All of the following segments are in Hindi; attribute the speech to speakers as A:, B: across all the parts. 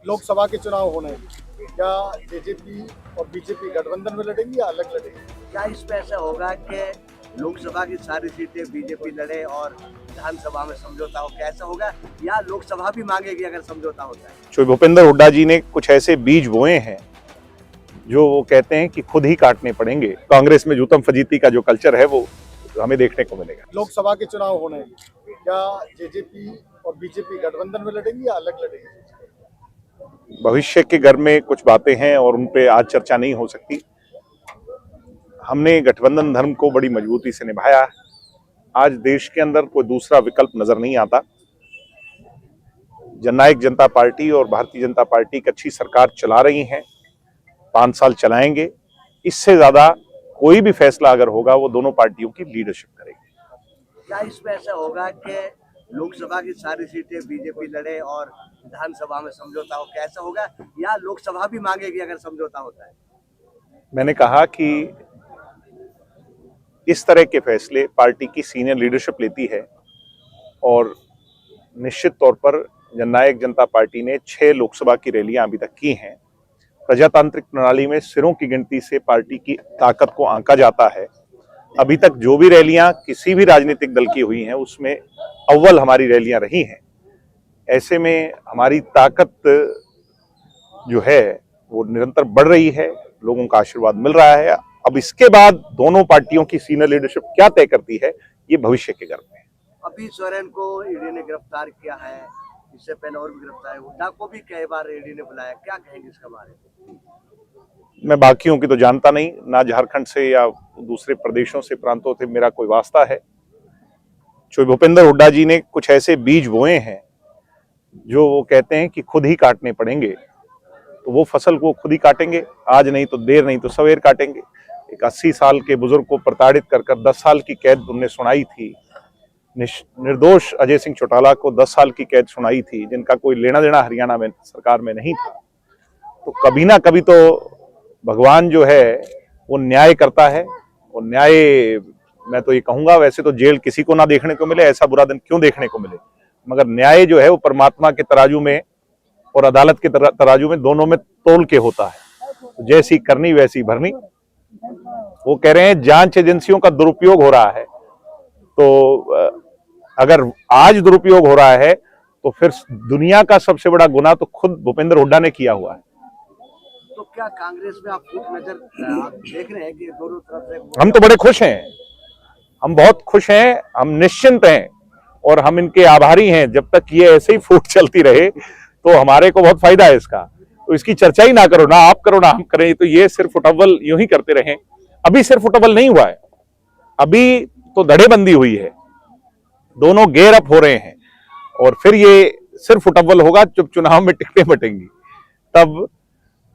A: लोकसभा के चुनाव होने हैं, क्या जेजेपी और बीजेपी गठबंधन में लड़ेंगी या अलग लड़ेंगी?
B: क्या इसमें ऐसा होगा कि लोकसभा की सारी सीटें बीजेपी लड़े और विधानसभा में समझौता हो, क्या ऐसा होगा या लोकसभा भी मांगेगी अगर समझौता होता है?
C: श्री भूपेंद्र हुड्डा जी ने कुछ ऐसे बीज बोए हैं जो वो कहते हैं कि खुद ही काटने पड़ेंगे। कांग्रेस में जूतम फजीती का जो कल्चर है वो हमें देखने को मिलेगा।
A: लोकसभा के चुनाव होने हैं, क्या जेजेपी और बीजेपी गठबंधन में लड़ेंगी या अलग लड़ेंगी?
C: भविष्य के घर में कुछ बातें हैं और उन पे आज चर्चा नहीं हो सकती। हमने गठबंधन धर्म को बड़ी मजबूती से निभाया है। आज देश के अंदर कोई दूसरा विकल्प नजर नहीं आता। जननायक जनता पार्टी और भारतीय जनता पार्टी एक अच्छी सरकार चला रही हैं, 5 साल चलाएंगे। इससे ज्यादा कोई भी फैसला अगर होगा वो दोनों पार्टियों की लीडरशिप करेगी।
B: क्या इसमें ऐसा होगा कि लोकसभा की सारी सीटें बीजेपी लड़े और विधानसभा में समझौता हो, क्या ऐसा होगा या लोकसभा भी मांगेगी अगर समझौता होता है?
C: मैंने कहा कि इस तरह के फैसले पार्टी की सीनियर लीडरशिप लेती है और निश्चित तौर पर जननायक जनता पार्टी ने 6 लोकसभा की रैलियां अभी तक की हैं। प्रजातांत्रिक प्रणाली में सिरों की गिनती से पार्टी की ताकत को आंका जाता है। अभी तक जो भी रैलियां किसी भी राजनीतिक दल की हुई हैं उसमें अव्वल हमारी रैलियां रही हैं। ऐसे में हमारी ताकत जो है वो निरंतर बढ़ रही है, लोगों का आशीर्वाद मिल रहा है। अब इसके बाद दोनों पार्टियों की सीनियर लीडरशिप क्या तय करती है ये भविष्य के गर्भ में।
B: अभी सोरेन को ईडी ने गिरफ्तार किया है, इससे पहले और भी गिरफ्तार है, हुड्डा को भी कई बार ईडी ने बुलाया, क्या कहेंगे इसके बारे में?
C: मैं बाकियों की तो जानता नहीं, ना झारखंड से या दूसरे प्रदेशों से प्रांतों से मेरा कोई वास्ता है। श्री भूपेंद्र हुड्डा जी ने कुछ ऐसे बीज बोए हैं जो वो कहते हैं कि खुद ही काटने पड़ेंगे, तो वो फसल को खुद ही काटेंगे। आज नहीं तो देर नहीं तो सवेर काटेंगे। एक 80 साल के बुजुर्ग को प्रताड़ित कर 10 साल की कैद उन्होंने सुनाई थी। निर्दोष अजय सिंह चौटाला को 10 साल की कैद सुनाई थी, जिनका कोई लेना देना हरियाणा में सरकार में नहीं था। तो कभी ना कभी तो भगवान जो है वो न्याय करता है। और न्याय, मैं तो ये कहूंगा, वैसे तो जेल किसी को ना देखने को मिले, ऐसा बुरा दिन क्यों देखने को मिले, मगर न्याय जो है वो परमात्मा के तराजू में और अदालत के तराजू में, दोनों में तोल के होता है। तो जैसी करनी वैसी भरनी। वो कह रहे हैं जांच एजेंसियों का दुरुपयोग हो रहा है, तो अगर आज दुरुपयोग हो रहा है तो फिर दुनिया का सबसे बड़ा गुनाह तो खुद भूपेंद्र हुड्डा ने किया हुआ है।
B: तो क्या कांग्रेस में आप फूट नजर आप देख रहे हैं कि दोनों तरफ से?
C: हम तो बड़े खुश हैं, हम बहुत खुश हैं, हम निश्चिंत हैं और हम इनके आभारी हैं। जब तक ये ऐसे ही फूट चलती रहे तो हमारे को बहुत फायदा है इसका। तो इसकी चर्चा ही ना करो, ना आप करो ना हम करें, तो ये सिर्फ फुटअव्वल यूं ही करते रहें। अभी सिर्फ फुटअव्वल नहीं हुआ है, अभी तो धड़ेबंदी हुई है, दोनों गेयर अप हो रहे हैं। और फिर ये सिर्फ फुटअव्वल होगा जब चुनाव में टिकटें बटेंगी, तब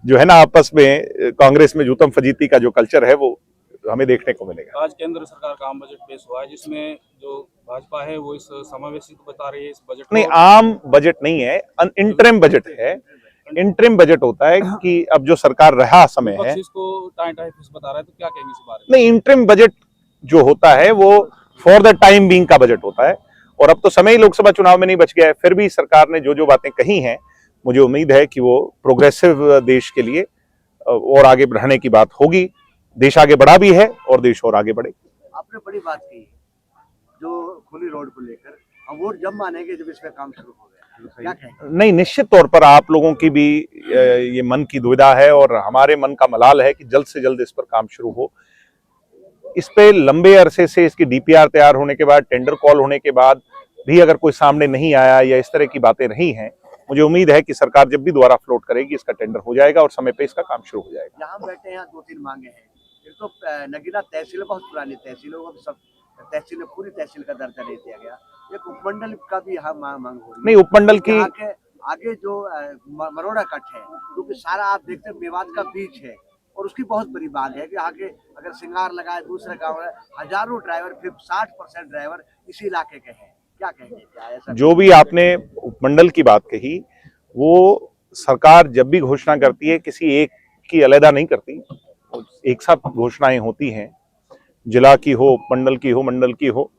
C: जो है ना आपस में कांग्रेस में जूतम फजीती का जो कल्चर है वो हमें देखने को मिलेगा।
D: आज केंद्र सरकार का आम बजट पेश हुआ है, जिसमें जो भाजपा है वो इस समावेशी को बता रही है इस बजट
C: नहीं, आम बजट नहीं है, इंटरिम बजट है। इंटरिम बजट होता है कि अब जो सरकार रहा समय है,
D: इसको टाइम बता रहा है, तो क्या कहेंगे इस बारे में?
C: नहीं, इंटरिम बजट जो होता है वो फॉर द टाइम बीइंग का बजट होता है। और अब तो समय ही लोकसभा चुनाव में नहीं बच गया है। फिर भी सरकार ने जो जो बातें कही हैं, मुझे उम्मीद है कि वो प्रोग्रेसिव देश के लिए और आगे बढ़ने की बात होगी। देश आगे बढ़ा भी है और देश और आगे बढ़े।
B: आपने बड़ी बात की जो खुली रोड को लेकर, हम वोट जब मानेंगे जब इस पे काम शुरू हो गया, क्या कहेंगे?
C: नहीं, निश्चित तौर पर आप लोगों की भी ये मन की दुविधा है और हमारे मन का मलाल है कि जल्द से जल्द इस पर काम शुरू हो। इस पे लंबे अरसे से इसकी डीपीआर तैयार होने के बाद, टेंडर कॉल होने के बाद भी अगर कोई सामने नहीं आया या इस तरह की बातें रही हैं, मुझे उम्मीद है कि सरकार जब भी दोबारा फ्लोट करेगी इसका टेंडर हो जाएगा और समय पे इसका काम शुरू हो जाएगा।
B: यहाँ बैठे हैं, 2-3 मांगे हैं। एक तो नगीना तहसील, बहुत पुरानी तहसीलों को सब तहसील, पूरी तहसील का दर्जा नहीं दिया गया। एक उपमंडल का भी यहाँ मांग हो रही है।
C: नहीं, उपमंडल की
B: आगे जो मरोड़ा कट है, क्योंकि सारा आप देखते हैं मेवात का बीच है और उसकी बहुत बड़ी बात है कि आगे अगर सिंगार लगाए दूसरे गाँव है, हजारों ड्राइवर, फिर 60% ड्राइवर इसी इलाके के हैं, क्या कहेंगे? क्या ऐसा
C: जो भी आपने उपमंडल की बात कही, वो सरकार जब भी घोषणा करती है किसी एक की अलहदा नहीं करती, एक साथ घोषणाएं होती हैं, जिला की हो, उपमंडल की हो, मंडल की हो।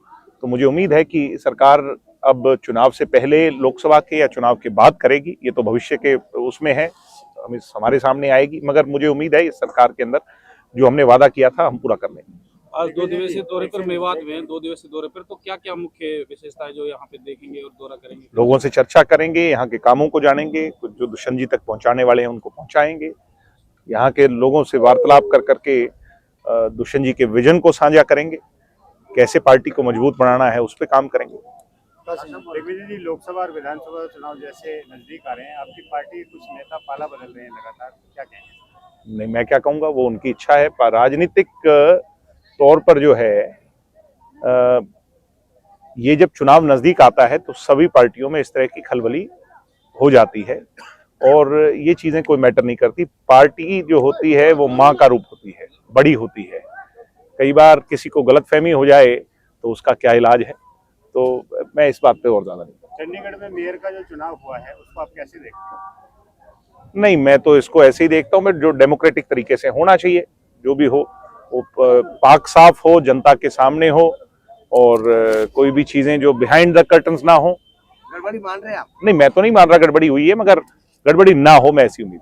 C: तो मुझे उम्मीद है कि सरकार अब चुनाव से पहले लोकसभा के या चुनाव के बाद करेगी, ये तो भविष्य के उसमें है, हमारे सामने आएगी। मगर मुझे उम्मीद है इस सरकार के अंदर जो हमने वादा किया था हम पूरा कर लेंगे।
D: आज 2 दिवसीय दौरे पर मेवात में हैं, 2 दिवसीय दौरे पर, तो क्या क्या मुख्य विशेषताएं जो यहाँ पे देखेंगे और दौरा करेंगे?
C: लोगों से चर्चा करेंगे, यहाँ के कामों को जानेंगे, कुछ जो दुष्यंत जी तक पहुंचाने वाले हैं उनको पहुंचाएंगे, यहाँ के लोगों से वार्तालाप कर करके दुष्यंत जी के विजन को साझा करेंगे, कैसे पार्टी को मजबूत बनाना है उस पर काम करेंगे।
E: दिग्विजय जी, लोकसभा और विधानसभा चुनाव जैसे नजदीक आ रहे हैं, आपकी पार्टी कुछ नेता पाला बदल रहे हैं लगातार, क्या कहेंगे?
C: नहीं, मैं क्या कहूँगा, वो उनकी इच्छा है। पर राजनीतिक तौर पर जो है ये जब चुनाव नजदीक आता है तो सभी पार्टियों में इस तरह की खलबली हो जाती है और ये चीजें कोई मैटर नहीं करती। पार्टी जो होती है वो माँ का रूप होती है, बड़ी होती है। कई बार किसी को गलतफहमी हो जाए तो उसका क्या इलाज है, तो मैं इस बात पे और ज्यादा नहीं।
E: चंडीगढ़ में मेयर का जो चुनाव हुआ है उसको आप कैसे देखते हो?
C: नहीं, मैं तो इसको ऐसे ही देखता हूँ, मैं जो डेमोक्रेटिक तरीके से होना चाहिए, जो भी हो वो पाक साफ हो, जनता के सामने हो और कोई भी चीजें जो बिहाइंड द कर्टन्स ना हो।
B: गड़बड़ी मान रहे हैं आप?
C: नहीं, मैं तो नहीं मान रहा गड़बड़ी हुई है, मगर गड़बड़ी ना हो, मैं ऐसी उम्मीद